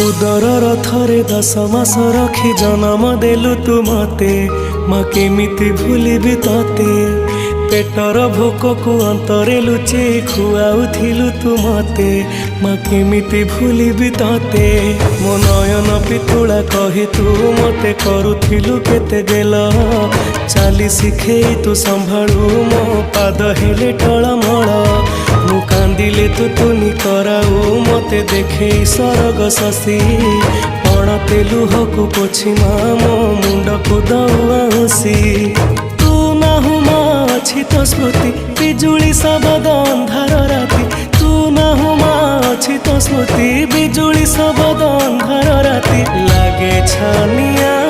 उदर थरे 10 मास रखी जन्म देलु तू मते माँ केमिति भूलिबि तते पेटर भोक को अंतरे लुचे खुआउथिलु तू मते माँ केमिति भूलिबि तते मो नयन पितुला कही तू मते करुथिलु केते गेल चाली शिखेई तू संभाळु मो पाद हेले टळमळ मु कांदिले तू तुनी कराऊ मते देखे सरग शशि पण तेलु हकु पोछि मो मुंड को दउसी तू नाहु मा अछि तो स्मृति बिजुली सबद अंधार राति तू नाहु मा अछि तो स्मृति बिजुली सबद अंधार राति लागे छानिया